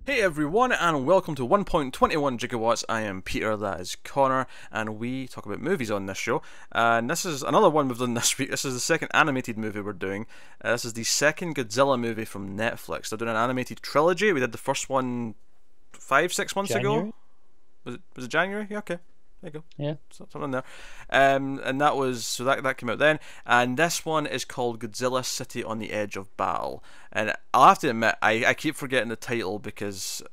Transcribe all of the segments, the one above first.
Hey everyone, and welcome to 1.21 Gigawatts. I am Peter, that is Connor, and we talk about movies on this show. And this is another one we've done this week. This is the second animated movie we're doing. This is the second Godzilla movie from Netflix. They're doing an animated trilogy. We did the first one 5-6 months January? ago. Was it January? Yeah, okay. There you go. Yeah. Something there. And that was, so that came out then. And this one is called Godzilla City on the Edge of Battle. And I'll have to admit, I keep forgetting the title because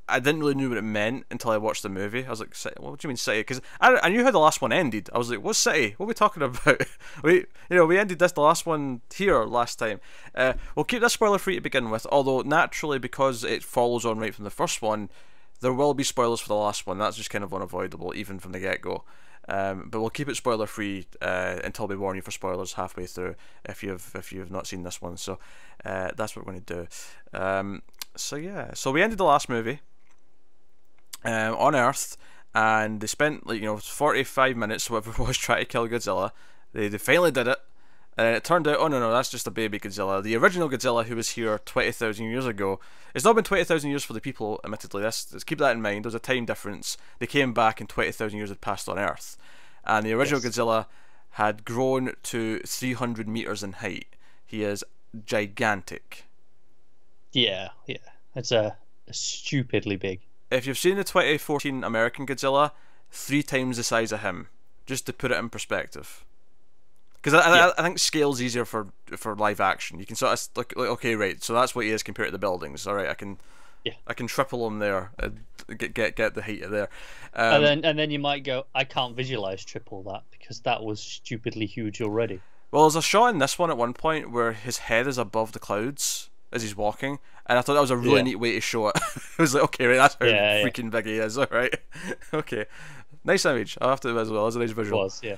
I didn't really know what it meant until I watched the movie. I was like, what do you mean city? Because I knew how the last one ended. I was like, what city? What are we talking about? we ended the last one here last time. We'll keep this spoiler free to begin with, although naturally, because it follows on right from the first one, there will be spoilers for the last one. That's just kind of unavoidable, even from the get-go. But we'll keep it spoiler free until we warn you for spoilers halfway through if you've not seen this one. So that's what we're going to do. So we ended the last movie on Earth, and they spent 45 minutes, whatever it was, trying to kill Godzilla. They finally did it. And it turned out, oh no, that's just a baby Godzilla. The original Godzilla, who was here 20,000 years ago, it's not been 20,000 years for the people, admittedly. Let's keep that in mind. There's a time difference. They came back and 20,000 years had passed on Earth. And the original Godzilla had grown to 300 meters in height. He is gigantic. Yeah. It's a stupidly big. If you've seen the 2014 American Godzilla, 3 times the size of him. Just to put it in perspective. Because I think scale's easier for live action. You can sort of look like, okay, right, so that's what he is compared to the buildings. All right, I can triple him there and get the height of there. And then you might go, I can't visualize triple that because that was stupidly huge already. Well, there's a shot in this one at one point where his head is above the clouds as he's walking, and I thought that was a really neat way to show it. I was like, okay, right, that's how freaking big he is. All right, okay, nice image. I'll have to as well as a nice visual. It was, yeah.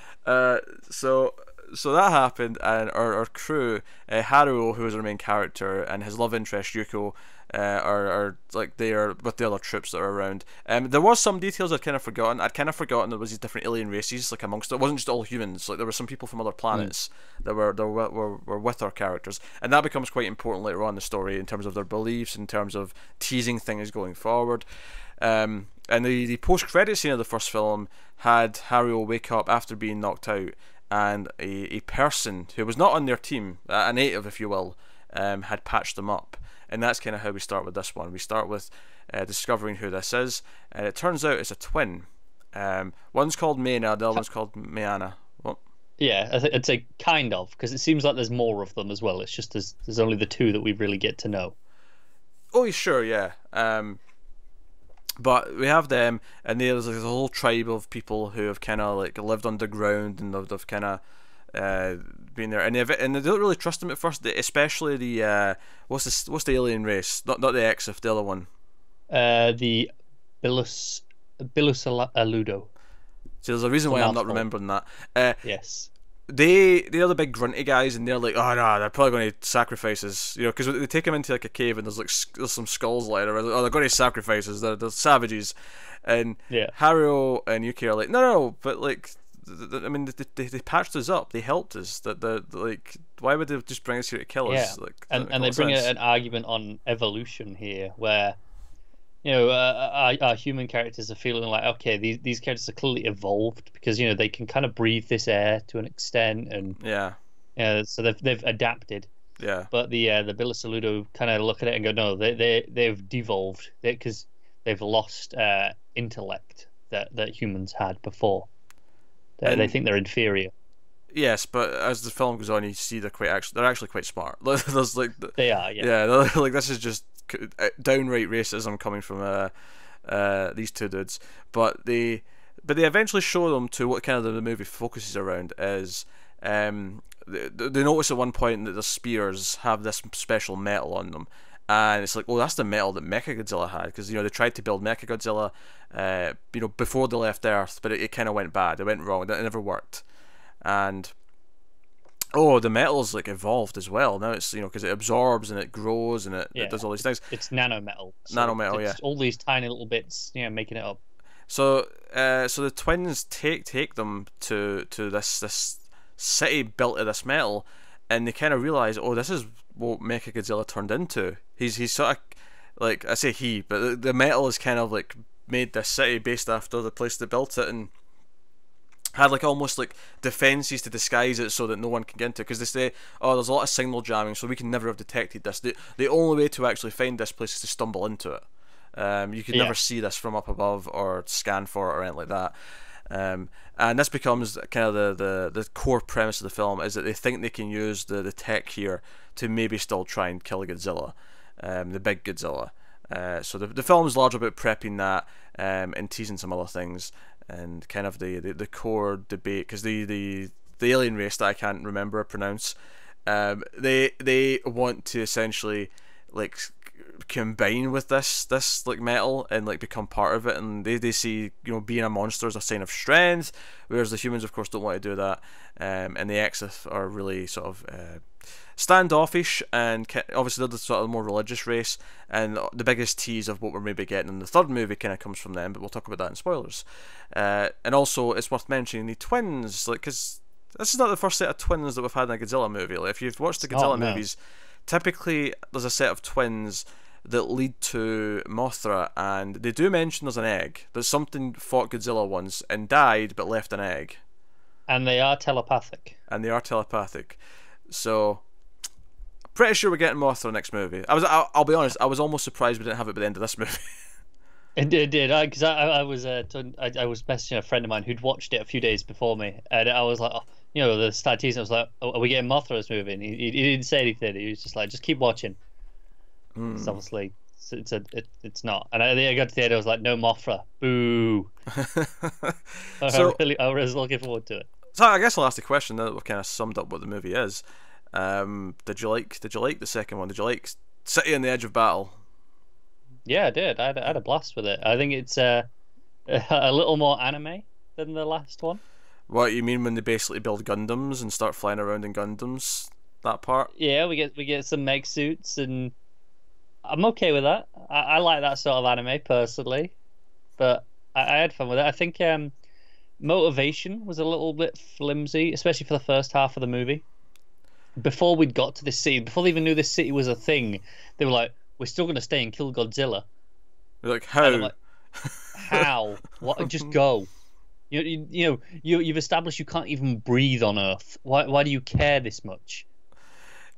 So that happened, and our crew, Haruo, who is our main character, and his love interest Yuko, are like they are with the other troops that are around. There was some details I'd kind of forgotten. I'd forgotten there was these different alien races like amongst it. It wasn't just all humans. Like there were some people from other planets that were with our characters, and that becomes quite important later on in the story in terms of their beliefs, in terms of teasing things going forward. And the post-credit scene of the first film had Haruo wake up after being knocked out, and a person who was not on their team, a native if you will, had patched them up. And that's kind of how we start with this one. We start with discovering who this is, and it turns out it's a twin. One's called Mena, the other one's called Miyano. Well, yeah, I'd say kind of, because it seems like there's more of them as well. It's just there's only the 2 that we really get to know. Oh, sure, yeah. But we have them, and there's like a whole tribe of people who have kind of like lived underground, and they've kind of been there, and they don't really trust them at first, especially the what's the alien race? Not the Exif, the other one. The Bilusaludo. So there's a reason why I'm not remembering that. Yes. They're the big grunty guys, and they're like, oh no, they're probably going to sacrifice us, because they take them into like a cave, and there's some skulls lying around. Oh, they're going to sacrifice us. They're savages, and Haruo and Yuki are like, no, but like, I mean, they patched us up, they helped us. That like, why would they just bring us here to kill us? Like, and they bring an argument on evolution here, where our human characters are feeling like, okay, these characters are clearly evolved because they can kind of breathe this air to an extent, and so they've adapted. Yeah. But the Bilusaludo kind of look at it and go, no, they've devolved because they've lost intellect that humans had before. They think they're inferior. Yes, but as the film goes on, you see they're actually quite smart. There's like they are, like this is just downright racism coming from these 2 dudes. But they eventually show them to what kind of the movie focuses around is they notice at one point that the spears have this special metal on them, and it's like, oh, that's the metal that Mechagodzilla had, because they tried to build Mechagodzilla before they left Earth, but it kind of went bad. It went wrong. It never worked. And the metal's like evolved as well now. It's because it absorbs and it grows and it does all these things. It's nanometal. Nanometal, all these tiny little bits, making it up. So the twins take them to this city built of this metal, and they kind of realize, oh, this is what Mechagodzilla turned into. He's sort of like I say he, but the metal is kind of like made this city based after the place that built it, and had like almost like defenses to disguise it so that no one can get into it, because they say, oh, there's a lot of signal jamming, so we can never have detected this. The only way to actually find this place is to stumble into it. You could never see this from up above or scan for it or anything like that. And this becomes kind of the core premise of the film, is that they think they can use the tech here to maybe still try and kill Godzilla, the big Godzilla. So the film is largely about prepping that, and teasing some other things, and kind of the core debate, because the alien race that I can't remember or pronounce, they want to essentially like combine with this like metal and like become part of it, and they see, you know, being a monster as a sign of strength, whereas the humans of course don't want to do that, and the Exith are really sort of standoffish, and obviously they're the sort of more religious race, and the biggest tease of what we're maybe getting in the third movie kind of comes from them, but we'll talk about that in spoilers. And also it's worth mentioning the twins, like, because this is not the first set of twins that we've had in a Godzilla movie. Like, if you've watched the Godzilla movies, typically there's a set of twins that lead to Mothra, and they do mention there's an egg, that something fought Godzilla once and died but left an egg. And they are telepathic. So pretty sure we're getting Mothra next movie. I'll be honest, I was almost surprised we didn't have it by the end of this movie. It did, because I was messaging a friend of mine who'd watched it a few days before me, and I was like, oh, you know, the start teasing, I was like, oh, are we getting Mothra this movie? And he didn't say anything. He was just like, just keep watching. It's obviously it's not. And I got to the end, I was like, no Mothra, boo. So I was looking forward to it. So I guess I'll ask the question now that we've kind of summed up what the movie is. Did you like the second one? Did you like City on the Edge of Battle? Yeah, I did. I had a blast with it. I think it's a little more anime than the last one. What you mean when they basically build Gundams and start flying around in Gundams? That part? Yeah, we get some mech suits, and I'm okay with that. I like that sort of anime personally, but I had fun with it. I think motivation was a little bit flimsy, especially for the first half of the movie. Before we'd got to this city, before they even knew this city was a thing, they were like, we're still going to stay and kill Godzilla. You're like, how? Like, how? What? Just go. You've established you can't even breathe on Earth. Why do you care this much?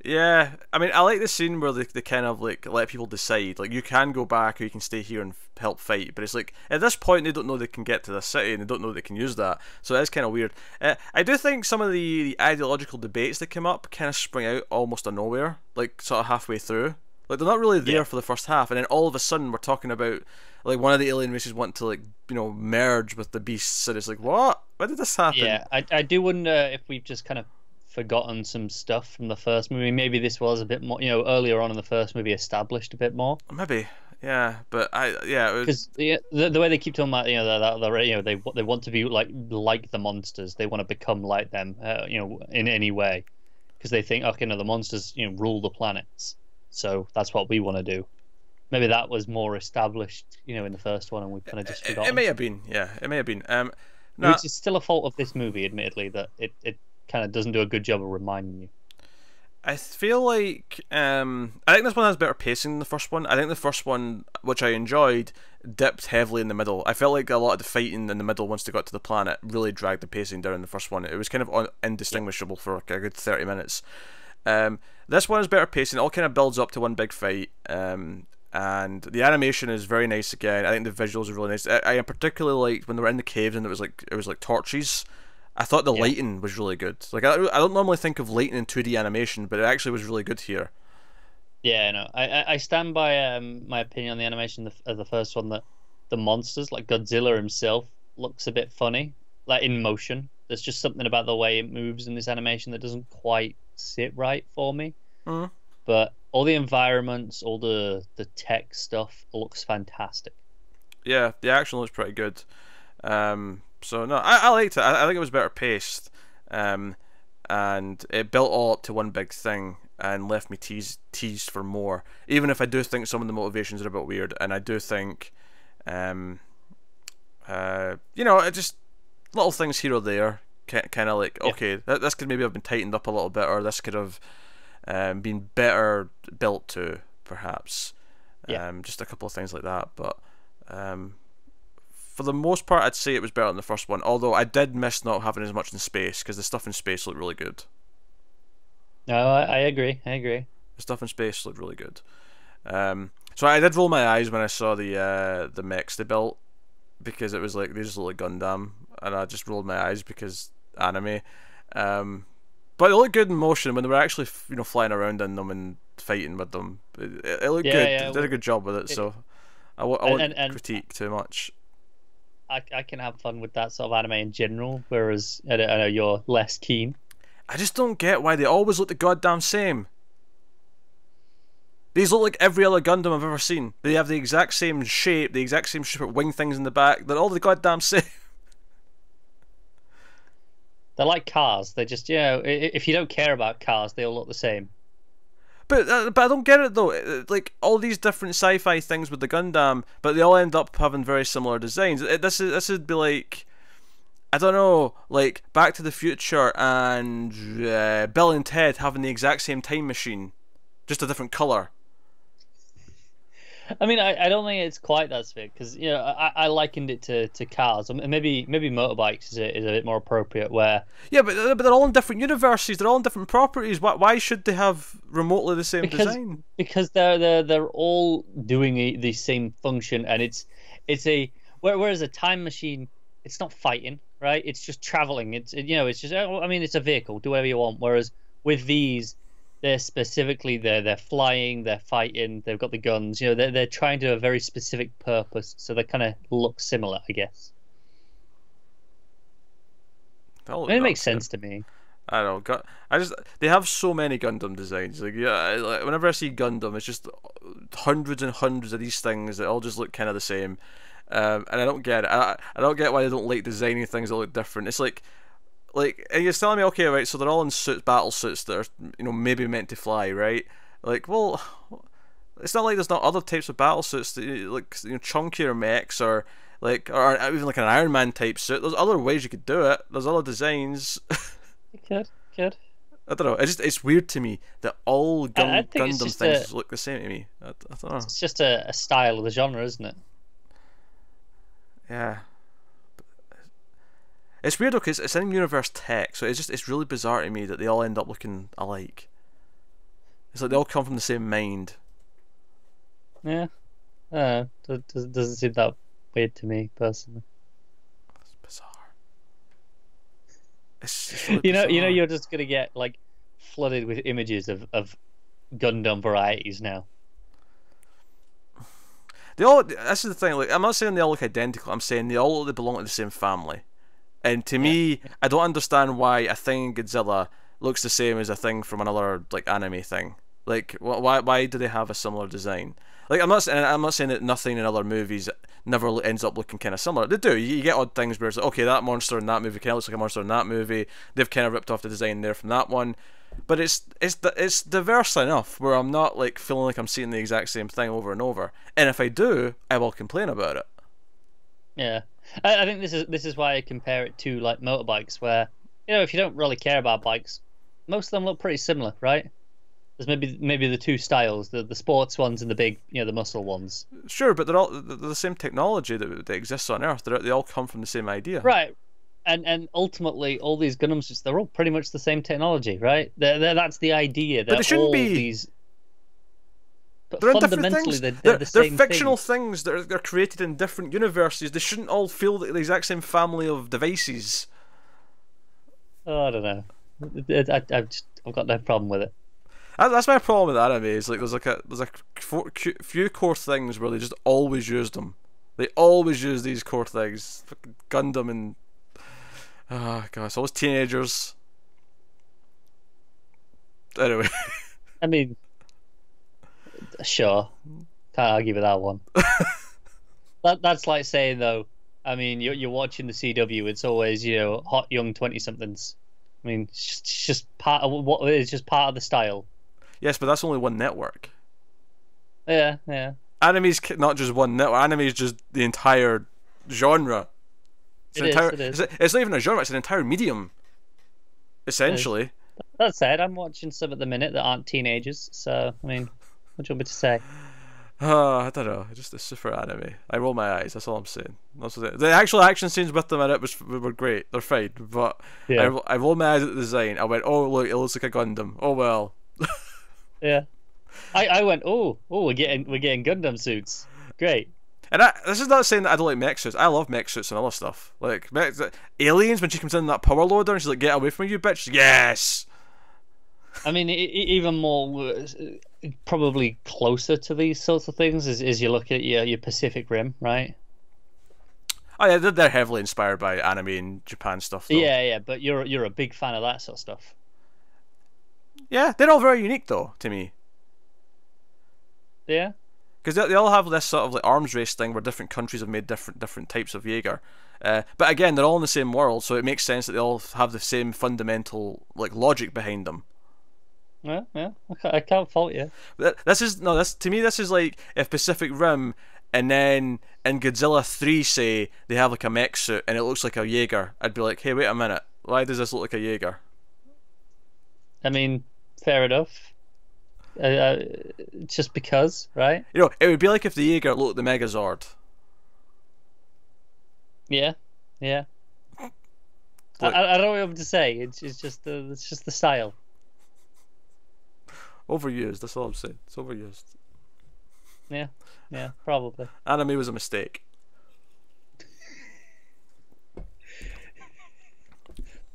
Yeah, I mean, I like the scene where they kind of like let people decide. Like, you can go back or you can stay here and help fight. But it's like, at this point, they don't know they can get to the city and they don't know they can use that. So it is kind of weird. I do think some of the ideological debates that come up kind of spring out almost out of nowhere, like sort of halfway through. Like, they're not really there for the first half, and then all of a sudden we're talking about like one of the alien races want to, like, you know, merge with the beasts, and it's like, what? Why did this happen? Yeah, I do wonder if we've just kind of forgotten some stuff from the first movie. Maybe this was a bit more, you know, earlier on in the first movie established a bit more. Maybe, yeah, but because the way they keep talking about, you know, they want to be like the monsters. They want to become like them, you know, in any way, because they think, okay, no, the monsters, you know, rule the planets. So that's what we want to do. Maybe that was more established, you know, in the first one, and we've kind of just forgotten. It may have been, yeah. It may have been. No, it's still a fault of this movie, admittedly, that it kind of doesn't do a good job of reminding you. I feel like I think this one has better pacing than the first one. I think the first one, which I enjoyed, dipped heavily in the middle. I felt like a lot of the fighting in the middle once they got to the planet really dragged the pacing down in the first one. It was kind of indistinguishable for like a good 30 minutes. This one has better pacing. It all kind of builds up to one big fight, and the animation is very nice again. I think the visuals are really nice. I particularly liked when they were in the caves and it was like torches. I thought the lighting was really good. Like, I don't normally think of lighting in 2D animation, but it actually was really good here. Yeah, no, I stand by my opinion on the animation of the first one, that the monsters, like Godzilla himself, looks a bit funny, like in motion. There's just something about the way it moves in this animation that doesn't quite sit right for me. Mm. But all the environments, all the tech stuff looks fantastic. Yeah, the action looks pretty good. So no, I liked it. I think it was better paced, and it built all up to one big thing and left me teased for more. Even if I do think some of the motivations are a bit weird, and I do think, you know, it just little things here or there, kind of like, okay, this could maybe have been tightened up a little bit, or this could have been better built to, perhaps. Yeah. Just a couple of things like that, but for the most part, I'd say it was better than the first one. Although I did miss not having as much in space because the stuff in space looked really good. No, I agree. I agree. The stuff in space looked really good. So I did roll my eyes when I saw the mechs they built because it was like they just look like Gundam, and I just rolled my eyes because anime. But they looked good in motion when they were actually flying around in them and fighting with them. It looked good. Yeah. They did a good job with it. So I won't critique too much. I can have fun with that sort of anime in general, whereas I know you're less keen. I just don't get why they always look the goddamn same. These look like every other Gundam I've ever seen. They have the exact same shape, the exact same stupid wing things in the back. They're all the goddamn same. They're like cars. They just, if you don't care about cars, they all look the same. But I don't get it though. Like all these different sci-fi things with the Gundam, but they all end up having very similar designs. This would be like, I don't know, like Back to the Future and Bill and Ted having the exact same time machine, just a different color. I mean, I don't think it's quite that big because I likened it to cars. Maybe motorbikes is a bit more appropriate. Where but they're all in different universes. They're all in different properties. Why should they have remotely the same design? Because they're all doing the same function, and it's a whereas a time machine, it's not fighting, right? It's just traveling. It's just it's a vehicle. Do whatever you want. Whereas with these, they're flying, they're fighting, they've got the guns. They're trying to do a very specific purpose, so they kind of look similar, I guess. It makes sense to me. I don't know. They have so many Gundam designs. Like whenever I see Gundam, it's just hundreds and hundreds of these things that all just look kind of the same. And I don't get it. I don't get why they don't like designing things that look different. It's like, and you're telling me, okay, right, so they're all in battle suits that are, maybe meant to fly, right? Like, well, it's not like there's not other types of battle suits that, like, chunkier mechs or even like an Iron Man type suit. There's other ways you could do it. There's other designs. You could. I don't know. It's weird to me that all Gundam things look the same to me. I don't know. It's just a style of the genre, isn't it? Yeah. It's weird though, because it's in universe tech, so it's really bizarre to me that they all end up looking alike. It's like they all come from the same mind. Yeah. Doesn't seem that weird to me personally. It's bizarre. It's really bizarre. You're just gonna get like flooded with images of Gundam varieties now. This is the thing. Like, I'm not saying they all look identical. I'm saying they belong to the same family. And to me, I don't understand why a thing in Godzilla looks the same as a thing from another like anime thing. Like, why do they have a similar design? Like, I'm not saying that nothing in other movies never ends up looking kind of similar. They do. You get odd things where it's like, okay, that monster in that movie kind of looks like a monster in that movie. They've kind of ripped off the design there from that one. But it's diverse enough where I'm not like feeling like I'm seeing the exact same thing over and over. And if I do, I will complain about it. Yeah. I think this is why I compare it to like motorbikes, where if you don't really care about bikes, most of them look pretty similar, right? There's maybe the two styles, the sports ones and the big, the muscle ones. Sure, but they're the same technology that exists on Earth. They all come from the same idea, right? And ultimately, all these Gundams, they're all pretty much the same technology, right? That's the idea. But they shouldn't be. These... But they're fundamentally, they're the same fictional things that they're created in different universes. They shouldn't all feel the exact same family of devices. Oh, I don't know. I've got no problem with it. That's my problem with anime. Is like there's a few core things where they just always use them. They always use these core things. Fucking Gundam and god, it's always teenagers. Anyway, I mean. Sure, can't argue with that one. That's like saying though. I mean, you're watching the CW. It's always hot young 20-somethings. I mean, it's just part of what it's just part of the style. Yes, but that's only one network. Yeah. Anime's not just one network. Anime is just the entire genre. It is. It's not even a genre. It's an entire medium. Essentially. That said, I'm watching some at the minute that aren't teenagers. So I mean. What do you want me to say? I don't know. Just a super anime. I roll my eyes. That's all I'm saying. That's what the actual action scenes with them in it were great. They're fine, but Yeah, I rolled my eyes at the design. I went, oh look, it looks like a Gundam. Oh well. yeah. I went, we're getting Gundam suits. Great. And this is not saying that I don't like mech suits. I love mech suits and other stuff. Like aliens, when she comes in that power loader and she's like, "Get away from me, you bitch!" Yes. I mean, even more probably closer to these sorts of things is you look at your Pacific Rim, right? Oh yeah, they're heavily inspired by anime and Japan stuff. Though. Yeah, but you're a big fan of that sort of stuff. Yeah, they're all very unique though to me. Yeah. Because they all have this sort of like arms race thing where different countries have made different types of Jaeger. But again, they're all in the same world, so it makes sense that they all have the same fundamental like logic behind them. Yeah. I can't fault you. This to me this is like if Pacific Rim and then in Godzilla 3 say they have like a mech suit and it looks like a Jaeger, I'd be like, hey, wait a minute, why does this look like a Jaeger? I mean, fair enough. Just because, right? You know, it would be like if the Jaeger looked like the Megazord. Yeah. Like, I don't know what to say. It's just the style. Overused. That's all I'm saying. It's overused. Yeah, probably. Anime was a mistake.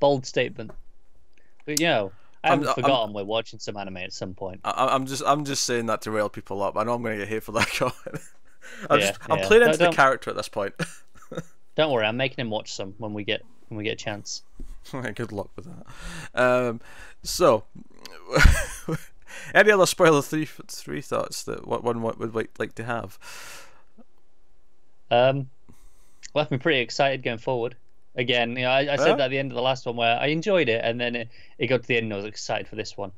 Bold statement. But I haven't forgotten we're watching some anime at some point. I'm just saying that to rile people up. I know I'm going to get hate for that comment. I'm Yeah. playing into the character at this point. Don't worry, I'm making him watch some when we get a chance. Good luck with that. So, any other spoiler three thoughts that one would like to have? Left me pretty excited going forward. Again, I said that at the end of the last one where I enjoyed it, and then it got to the end and I was excited for this one.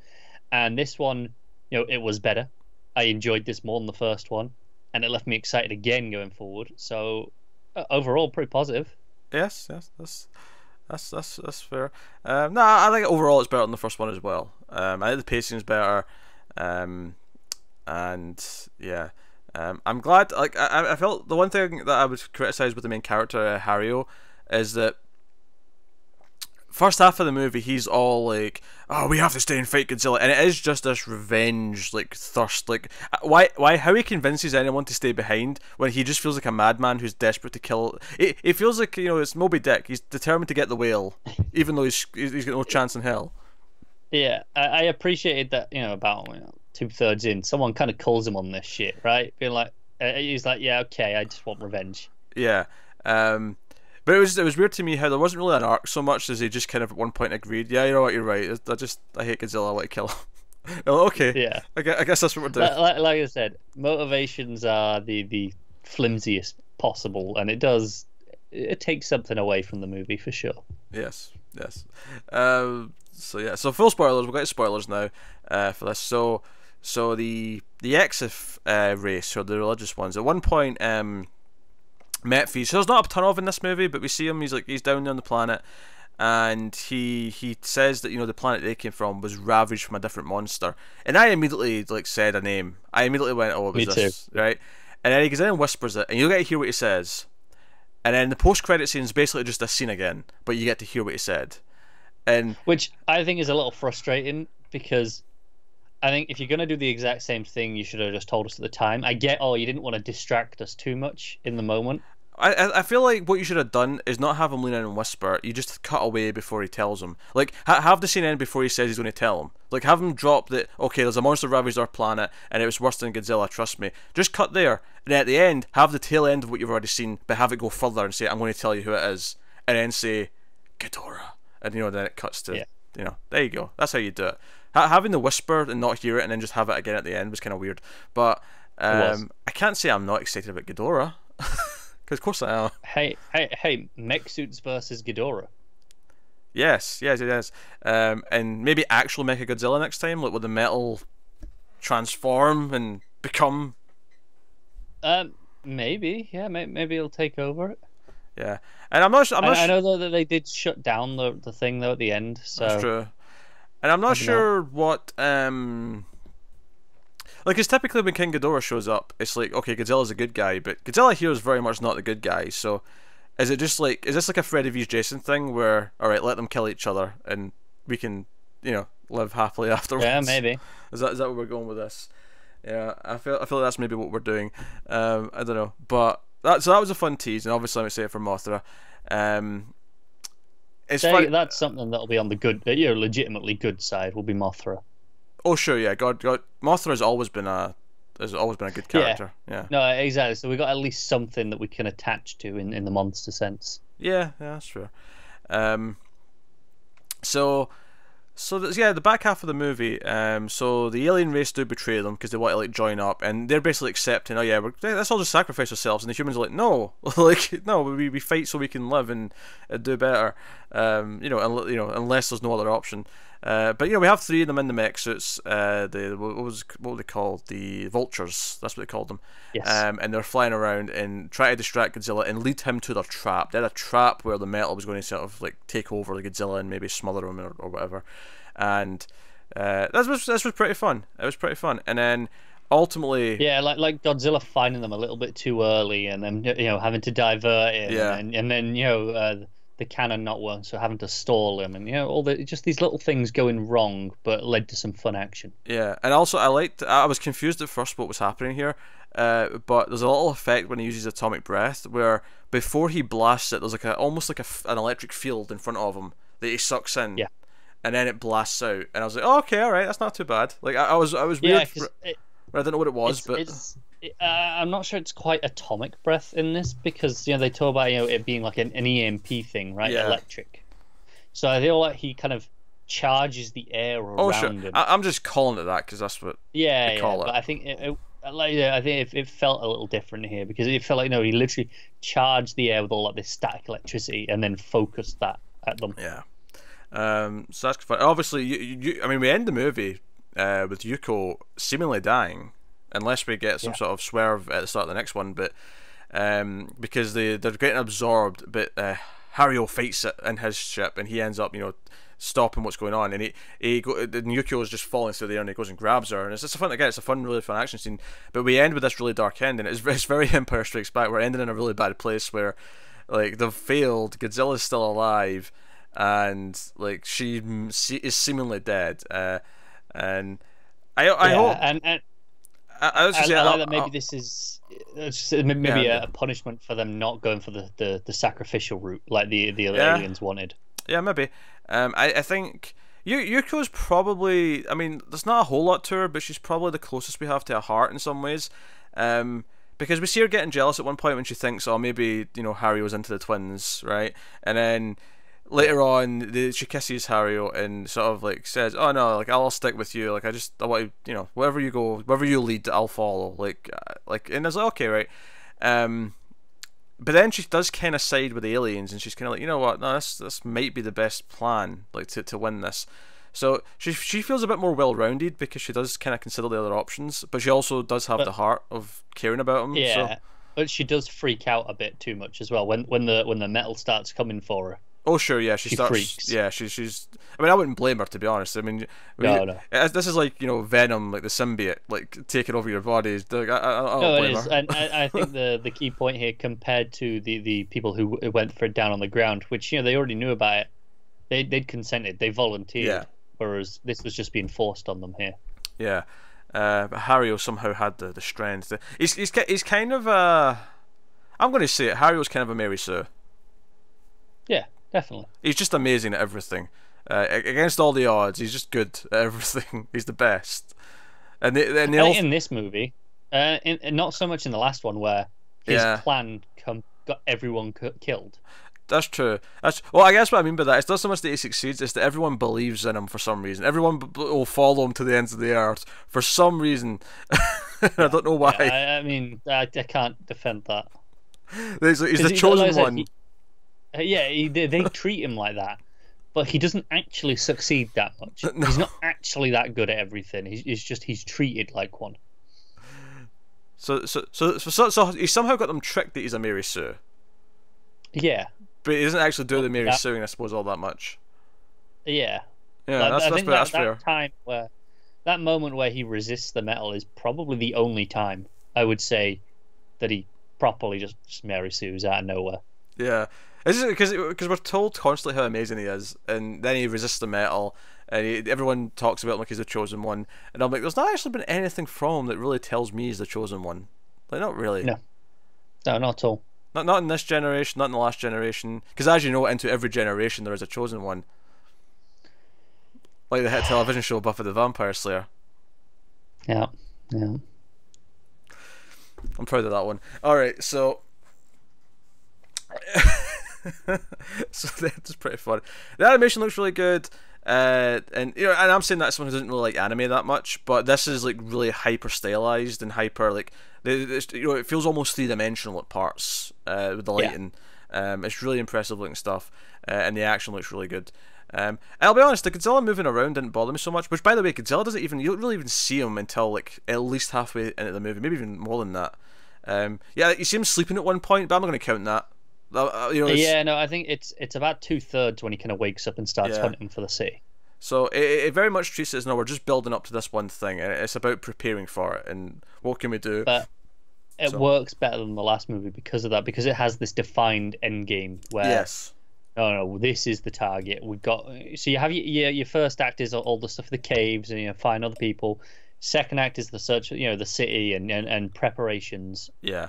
And this one, it was better. I enjoyed this more than the first one, and it left me excited again going forward. So overall, pretty positive. Yes, that's fair. No, I think overall it's better than the first one as well. I think the pacing is better, and yeah. I'm glad. Like I felt the one thing that I would criticize with the main character Haruo is that first half of the movie he's all like, oh, we have to stay and fight Godzilla, and it is just this revenge like thirst, like how he convinces anyone to stay behind when he just feels like a madman who's desperate to kill. It feels like it's Moby Dick. He's determined to get the whale even though he's got no chance in hell. Yeah, I appreciated that. About 2/3 in, someone kind of calls him on this shit, right? Being like, he's like, yeah, okay, I just want revenge. Yeah. But it was weird to me how there wasn't really an arc so much as he just kind of at one point agreed, yeah, you know what, you're right. I hate Godzilla, I want to kill him. Okay. Yeah. I guess that's what we're doing. Like I said, motivations are the flimsiest possible, and it takes something away from the movie for sure. Yes. So full spoilers. We'll get to spoilers now for this. So the Exif race, or the religious ones, at one point met Fee. So there's not a ton of in this movie, but we see him. He's down there on the planet, and he says that the planet they came from was ravaged from a different monster. And I immediately said a name. I immediately went, oh, it was this, right? And then he goes in and whispers it, and you get to hear what he says. And then the post-credit scene is basically just this scene again, but you get to hear what he said. And which I think is a little frustrating, because I think if you're going to do the exact same thing, you should have just told us at the time. I get, you didn't want to distract us too much in the moment. I feel like what you should have done is not have him lean in and whisper. You just cut away before he tells him. Like, have the scene end before he says he's going to tell him. Like, have him drop that, okay, there's a monster ravaged our planet, and it was worse than Godzilla, trust me. Just cut there, and then at the end, have the tail end of what you've already seen, but have it go further and say, I'm going to tell you who it is. And then say, Ghidorah. And, then it cuts to, there you go. That's how you do it. Having the whisper and not hear it, and then just have it again at the end was kind of weird. But I can't say I'm not excited about Ghidorah. Because of course I am. Hey! Mech suits versus Ghidorah. Yes, it is. And maybe actual Mechagodzilla next time, like with the metal transform and become. Maybe, yeah, maybe he'll take over it. Yeah, and I'm not. I know though that they did shut down the thing though at the end. So that's true. And I'm not sure what Like, it's typically when King Ghidorah shows up, it's like, okay, Godzilla's a good guy, but Godzilla here is very much not the good guy. So, is it just like, is this like a Freddy vs Jason thing where, all right, let them kill each other and we can, live happily afterwards? Yeah, maybe. Is that where we're going with this? Yeah, I feel like that's maybe what we're doing. I don't know, but that was a fun tease, and obviously I'm excited for Mothra. It's fun. That's something that'll be on the good, legitimately good side. Will be Mothra. Oh sure, yeah. God, Mothra has always been a good character. Yeah. No, exactly. So we got at least something that we can attach to in the monster sense. Yeah, that's true. The back half of the movie. So the alien race do betray them because they want to like join up, and they're basically accepting. Oh yeah, let's all just sacrifice ourselves, and the humans are like, no, like no, we fight so we can live and do better. Unless there's no other option. But we have three of them in the mech suits. What were they called? The vultures. That's what they called them. Yes. And they're flying around and try to distract Godzilla and lead him to their trap. They had a trap where the metal was going to sort of like take over the Godzilla and maybe smother him or whatever. And this was pretty fun. It was pretty fun. And then ultimately, yeah, like Godzilla finding them a little bit too early, and then having to divert it. Yeah. And then the cannon not working, so having to stall him, and all just these little things going wrong, but led to some fun action. Yeah, and also I was confused at first what was happening here, but there's a little effect when he uses atomic breath where before he blasts it, there's like almost like an electric field in front of him that he sucks in. Yeah. And then it blasts out, and I was like, oh, okay, all right, that's not too bad. Like I was weird. Yeah, I don't know what it was, but I'm not sure it's quite atomic breath in this because they talk about it being like an EMP thing, right? Yeah. Electric. So I feel like he kind of charges the air around him. I'm just calling it that because that's what they call it. But I think I think it felt a little different here because it felt like he literally charged the air with all like this static electricity and then focused that at them. Yeah. So that's fun. Obviously, I mean, we end the movie with Yuko seemingly dying, unless we get some sort of swerve at the start of the next one. But because they're getting absorbed, but Haruo fights it in his ship, and he ends up stopping what's going on, and and Yuko is just falling through the air, and he goes and grabs her, and it's a really fun action scene. But we end with this really dark ending. It's very Empire Strikes Back. We're ending in a really bad place where like they've failed. Godzilla's still alive. And like she is seemingly dead, and I hope. And I was like that maybe this is maybe a punishment for them not going for the sacrificial route like the aliens wanted. Yeah, maybe. I think Yuko's probably. I mean, there's not a whole lot to her, but she's probably the closest we have to a heart in some ways. Because we see her getting jealous at one point when she thinks, oh, maybe Harry into the twins, right? And then later on, she kisses Haruo and sort of like says, "Oh no, like I'll stick with you. Like I want you, wherever you go, wherever you lead, I'll follow." Like, and I was like, okay, right. But then she does kind of side with the aliens, and she's kind of like, you know what? No, this might be the best plan, like to win this. So she feels a bit more well-rounded because she does kind of consider the other options, but she also does have the heart of caring about him. Yeah, so. But she does freak out a bit too much as well when the metal starts coming for her. Oh sure, yeah, she starts. Freaks. Yeah, she's. I mean, I wouldn't blame her, to be honest. I mean, no. This is like Venom, like the symbiote, like taking over your body. Like, I don't blame her. And I think the key point here, compared to the people who went for it down on the ground, which they already knew about it, they'd consented, they volunteered, whereas this was just being forced on them here. Yeah, but Haruo somehow had the strength. He's kind of I'm going to say it. Haruo's kind of a Mary Sue. Yeah. Definitely. He's just amazing at everything. Against all the odds, he's just good at everything. He's the best. And in this movie, not so much in the last one where his plan got everyone killed. That's true. Well, I guess what I mean by that, it's not so much that he succeeds, it's that everyone believes in him for some reason. Everyone will follow him to the ends of the earth for some reason. I don't know why. I mean, I can't defend that. He's the chosen one. They treat him like that, but he doesn't actually succeed that much. No. He's not actually that good at everything. He's treated like one. So he somehow got them tricked that he's a Mary Sue. Yeah, but he doesn't actually do the Mary Sueing, I suppose, all that much. Yeah. Yeah, that's fair. That time where that moment where he resists the metal is probably the only time I would say that he properly just Mary Sue's out of nowhere. Yeah, it's because we're told constantly how amazing he is, and then he resists the metal, and everyone talks about him like he's the chosen one, and I'm like, there's not actually been anything from him that really tells me he's the chosen one. Like, not really. No, no, not at all. Not in this generation, not in the last generation. Because as you know, into every generation there is a chosen one. Like the hit television show Buffy the Vampire Slayer. Yeah, yeah. I'm proud of that one. Alright, so... so that's pretty fun. The animation looks really good. And you know, and I'm saying that as someone who doesn't really like anime that much, but this is like really hyper stylized and hyper like you know, it feels almost 3-dimensional at parts with the lighting. It's really impressive looking stuff, and the action looks really good. I'll be honest, the Godzilla moving around didn't bother me so much. Which, by the way, Godzilla doesn't even, you don't really even see him until like at least halfway into the movie, maybe even more than that. Yeah, you see him sleeping at one point, but I'm not going to count that. You know, yeah, no, I think it's about 2/3 when he kind of wakes up and starts hunting for the city. So it very much treats it as, no, we're just building up to this one thing, and it's about preparing for it, and what can we do? But it works better than the last movie because of that, because it has this defined end game where no, this is the target. We've got, so you have your first act is all the stuff, the caves, and you know, find other people. Second act is the search, you know, the city and preparations. Yeah.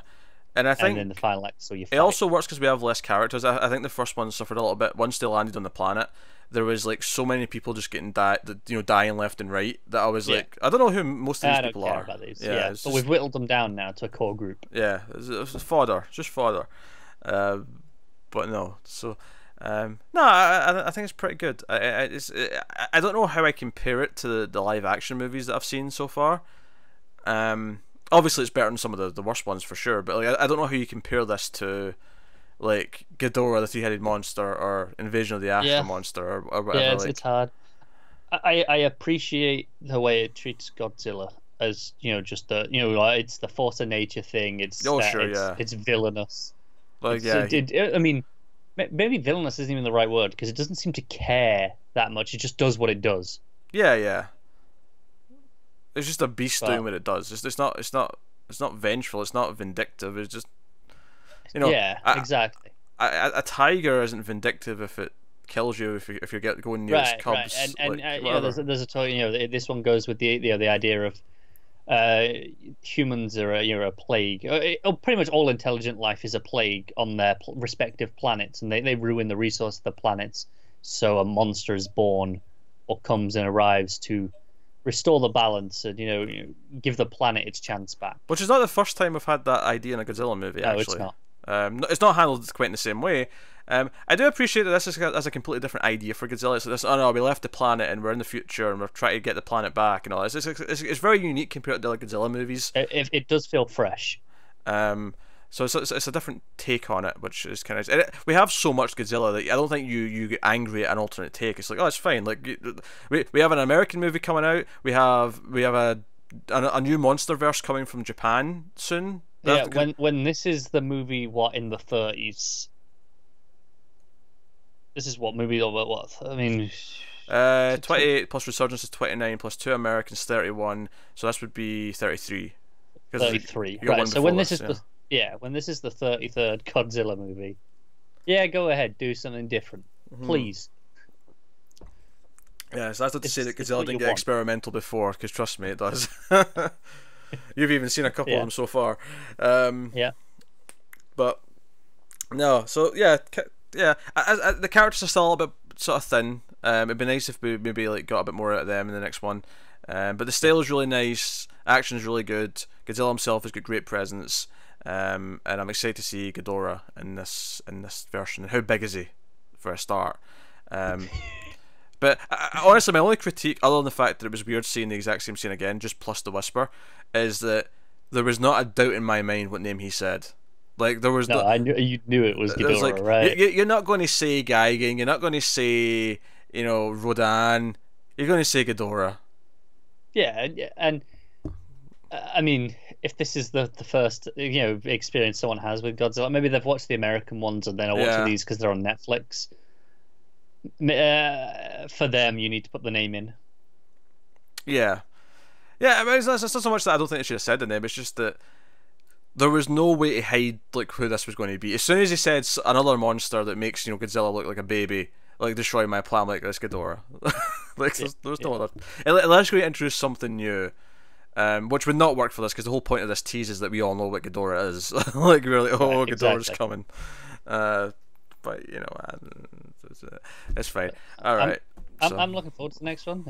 And I think, and then the final act, so you fight. It also works because we have less characters. I think the first one suffered a little bit. Once they landed on the planet, there was like so many people just getting dying left and right, that I was like, I don't know who most of these people are. About these. Yeah, but we've whittled them down now to a core group. Yeah, it's fodder, just fodder. But no, so no, I think it's pretty good. I don't know how I compare it to the live action movies that I've seen so far. Obviously it's better than some of the worst ones for sure, but like I don't know how you compare this to like Ghidorah the Three-Headed Monster or Invasion of the Ashra Monster or whatever. Yeah, it's hard. I appreciate the way it treats Godzilla as, you know, just the, you know, like, it's the force of nature thing. It's it's villainous. Like I mean, maybe villainous isn't even the right word, because it doesn't seem to care that much. It just does what it does. Yeah. It's just a beast doing what it does. It's not vengeful. It's not vindictive. It's just, you know. Yeah, exactly. A tiger isn't vindictive if it kills you if you get going near its cubs. Right. And you know, there's a toy. You know, this one goes with the idea of humans are a plague. Pretty much all intelligent life is a plague on their respective planets, and they ruin the resource of the planets. So a monster is born or comes and arrives to restore the balance and, you know, give the planet its chance back. Which is not the first time we've had that idea in a Godzilla movie. No, actually, it's not. It's not handled quite in the same way. I do appreciate that this is a completely different idea for Godzilla. It's this, oh no, we left the planet and we're in the future and we're trying to get the planet back and all. It's very unique compared to the other Godzilla movies. It does feel fresh. So it's a different take on it, which is kind of nice. We have so much Godzilla that I don't think you get angry at an alternate take. It's like, oh, it's fine. Like we have an American movie coming out. We have a new MonsterVerse coming from Japan soon. Yeah, when this is the movie, in the 30s? This is what movie or what? I mean, 28 plus Resurgence is 29 plus 2 Americans 31. So this would be 33. 33. Right. So when this is when this is the 33rd Godzilla movie, go ahead, do something different, please. Yeah, so that's not to say that Godzilla didn't get experimental before, because trust me, it does. You've even seen a couple of them so far. But no, so the characters are still a bit sort of thin. It'd be nice if we maybe like got a bit more out of them in the next one. But the style is really nice. Action is really good. Godzilla himself has got great presence. And I'm excited to see Ghidorah in this version. How big is he, for a start? But honestly, my only critique, other than the fact that it was weird seeing the exact same scene again, just plus the whisper, is that there was not a doubt in my mind what name he said. Like there was I knew you knew it was Ghidorah, like, right? You're not going to say Gigan. You're not going to say, you know, Rodan. You're going to say Ghidorah. Yeah, and I mean, if this is the first, you know, experience someone has with Godzilla, maybe they've watched the American ones and then are watching these because they're on Netflix. For them, you need to put the name in. Yeah, Yeah, I mean, it's not so much that I don't think they should have said the name. It's just that there was no way to hide like who this was going to be. As soon as he said another monster that makes Godzilla look like a baby, like destroy my plan, like this Ghidorah. Like there's no other. Unless we introduce something new, which would not work for this because the whole point of this tease is that we all know what Ghidorah is. Like we're like, oh, right, Ghidorah's coming. But it's fine. All right. I'm looking forward to the next one.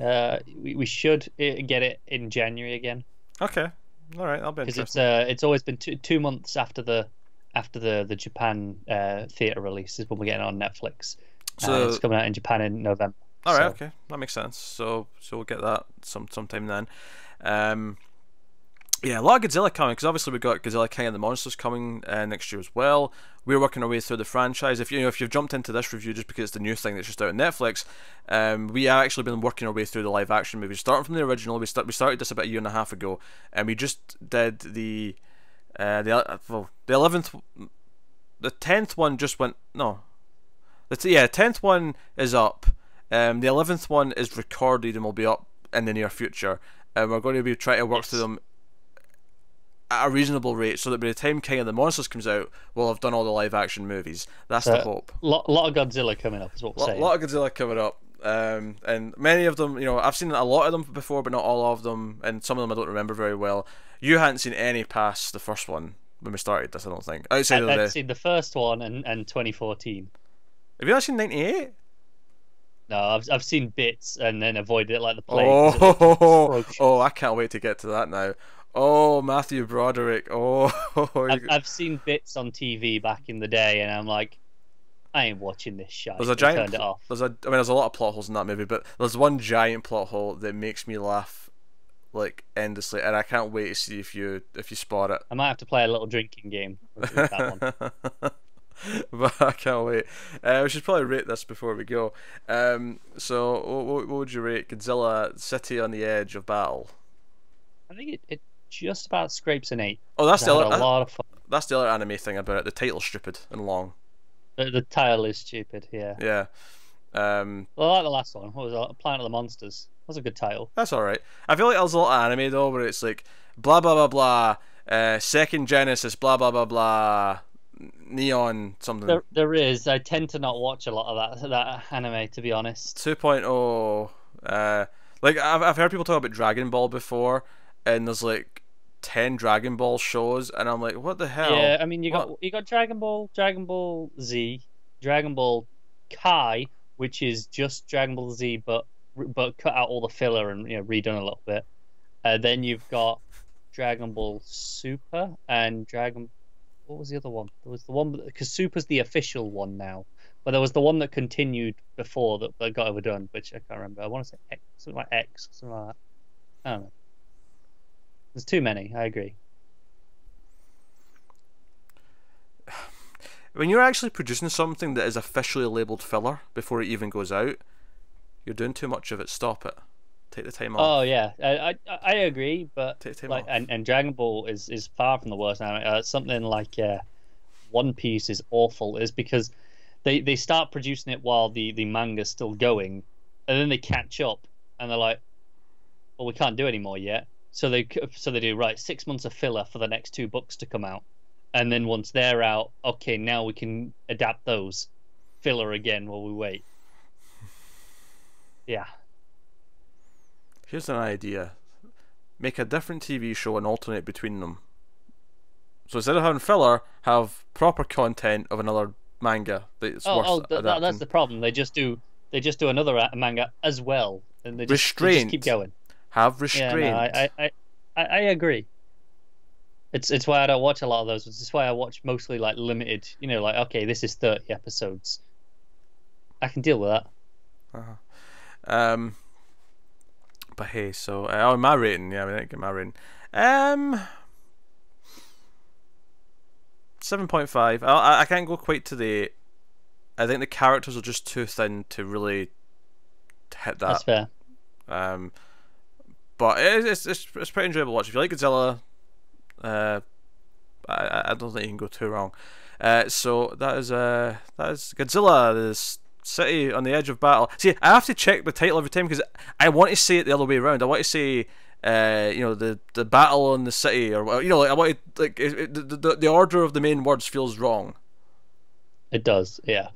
We should get it in January again. Okay. All right, I'll be interested. Because it's always been 2 months after the Japan theater release is when we're getting it on Netflix. So it's coming out in Japan in November. All right, okay, that makes sense. So we'll get that sometime then. Yeah, a lot of Godzilla coming because obviously we've got Godzilla King of the Monsters coming next year as well. We're working our way through the franchise. If you've jumped into this review just because it's the new thing that's just out on Netflix, we have actually been working our way through the live action movies, starting from the original. We started this about a year and a half ago, and we just did the 11th, the 10th one just went no, the 10th one is up. The 11th one is recorded and will be up in the near future. And we're going to be trying to work through them at a reasonable rate so that by the time King of the Monsters comes out, we'll have done all the live action movies. That's the hope. Lot of Godzilla coming up is what we're saying. A lot of Godzilla coming up. And many of them, I've seen a lot of them before, but not all of them. And some of them I don't remember very well. You hadn't seen any past the first one when we started this, I don't think. I'd seen the first one and 2014. Have you not seen 98? No, I've seen bits and then avoided it like the plague. Oh, I can't wait to get to that now. Oh, Matthew Broderick. Oh, I've seen bits on TV back in the day, and I'm like, I ain't watching this shit. There's a giant. Turned it off. There's a lot of plot holes in that movie, but there's one giant plot hole that makes me laugh like endlessly, and I can't wait to see if you spot it. I might have to play a little drinking game with that one. But I can't wait. We should probably rate this before we go. So what would you rate Godzilla City on the Edge of Battle? I think it just about scrapes an 8. Oh, that's a lot of fun. That's the other anime thing about it. The title's stupid and long. The title is stupid. Yeah. Yeah. Well, I like the last one. What was it? Planet of the Monsters. That was a good title. That's all right. I feel like there's a lot of anime though where it's like blah blah blah blah. Second Genesis blah blah blah blah. Neon something. There is. I tend to not watch a lot of that anime, to be honest. 2.0. Like I've heard people talk about Dragon Ball before, and there's like 10 Dragon Ball shows, and I'm like, what the hell? Yeah, I mean you got Dragon Ball Z, Dragon Ball Kai, which is just Dragon Ball Z, but cut out all the filler and redone a little bit. Then you've got Dragon Ball Super and Dragon. What was the other one? There was the one because Super's the official one now, but there was the one that continued before that got overdone, which I can't remember. I want to say X, something like X, something like that. I don't know. There's too many. I agree. When you're actually producing something that is officially labeled filler before it even goes out, you're doing too much of it. Stop it. Take the time off. Oh yeah, I agree, but like and Dragon Ball is far from the worst. Something like One Piece is awful, is because they start producing it while the manga's still going, and then they catch up and they're like, well, we can't do any more yet. So they do right 6 months of filler for the next 2 books to come out, and then once they're out, okay, now we can adapt those filler again while we wait. Yeah. Here's an idea. Make a different TV show and alternate between them. So instead of having filler, have proper content of another manga that's worth adapting. That's the problem. They just do another manga as well, and they just keep going. Have restraint. Yeah, no, I agree. It's why I don't watch a lot of those. It's why I watch mostly like limited. Like okay, this is 30 episodes. I can deal with that. But hey, so my rating, I didn't get my rating. 7.5. I can't go quite to the 8. I think the characters are just too thin to really hit that. That's fair. But it's pretty enjoyable to watch. If you like Godzilla, I don't think you can go too wrong. So that is Godzilla, this City on the Edge of Battle. See, I have to check the title every time because I want to say it the other way around. I want to say the battle in the city, or like I wanted like the order of the main words feels wrong. It does, yeah.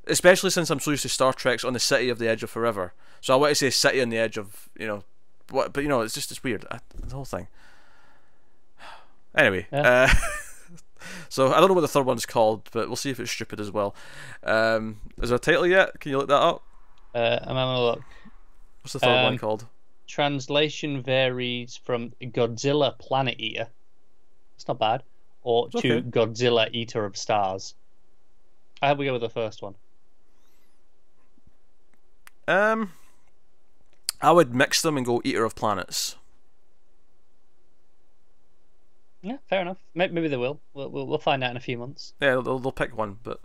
Especially since I'm so used to Star Trek's on the city of the edge of forever. So I want to say city on the edge of what, but it's weird. The whole thing. Anyway, Yeah. so I don't know what the third one's called, but we'll see if it's stupid as well. Is there a title yet? Can you look that up? I'm having a look. What's the third one called? Translation varies from Godzilla Planet Eater. It's not bad. Or It's to okay. Godzilla Eater of Stars. I hope we go with the first one. I would mix them and go Eater of Planets. Yeah, fair enough. Maybe they will. We'll find out in a few months. Yeah, they'll pick one, but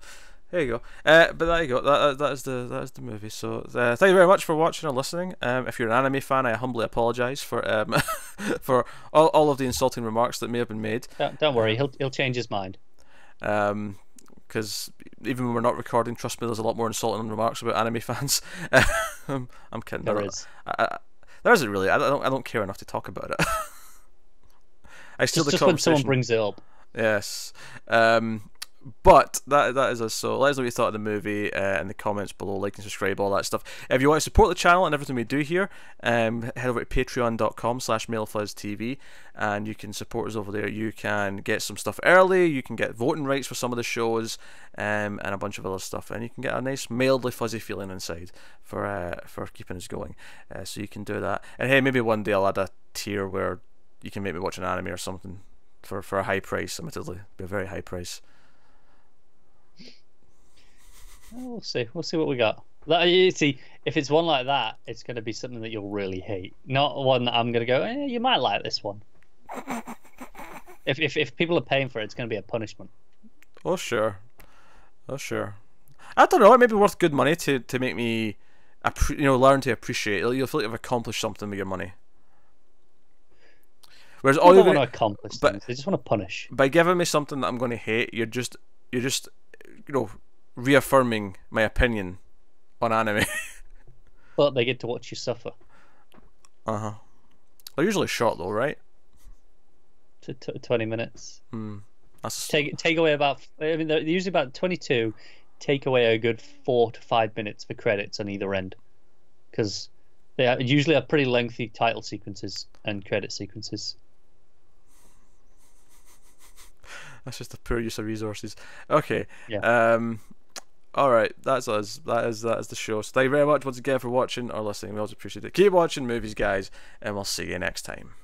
there you go. But there you go. That is the movie. So thank you very much for watching or listening. If you're an anime fan, I humbly apologise for for all of the insulting remarks that may have been made. Don't worry, he'll change his mind. Because even when we're not recording, trust me, there's a lot more insulting remarks about anime fans. I'm kidding. There is. There isn't really. I don't care enough to talk about it. I steal the Just when conversation. someone brings it up. Yes. But that is us. So let us know what you thought of the movie in the comments below. Like and subscribe, all that stuff. If you want to support the channel and everything we do here, head over to patreon.com/MailFuzzTV and you can support us over there. You can get some stuff early. You can get voting rights for some of the shows, and a bunch of other stuff. And you can get a nice mildly fuzzy feeling inside for keeping us going. So you can do that. And hey, maybe one day I'll add a tier where you can make me watch an anime or something for a high price. Admittedly, be a very high price. We'll see. We'll see what we got. You see, if it's one like that, it's going to be something that you'll really hate. Not one that I'm going to go, you might like this one. If people are paying for it, it's going to be a punishment. Oh sure. I don't know. It may be worth good money to make me, learn to appreciate it. You'll feel like you've accomplished something with your money. Whereas all People you don't want to accomplish things; they just want to punish. by giving me something that I'm going to hate, you're just reaffirming my opinion on anime. But they get to watch you suffer. They're usually short though, right? To 20 minutes. That's Take away about. I mean, they're usually about 22. Take away a good 4 to 5 minutes for credits on either end, because they usually have pretty lengthy title sequences and credit sequences. That's just a poor use of resources. Okay. Yeah. All right. That's us. That is the show. So thank you very much once again for watching or listening. We always appreciate it. Keep watching movies, guys, and we'll see you next time.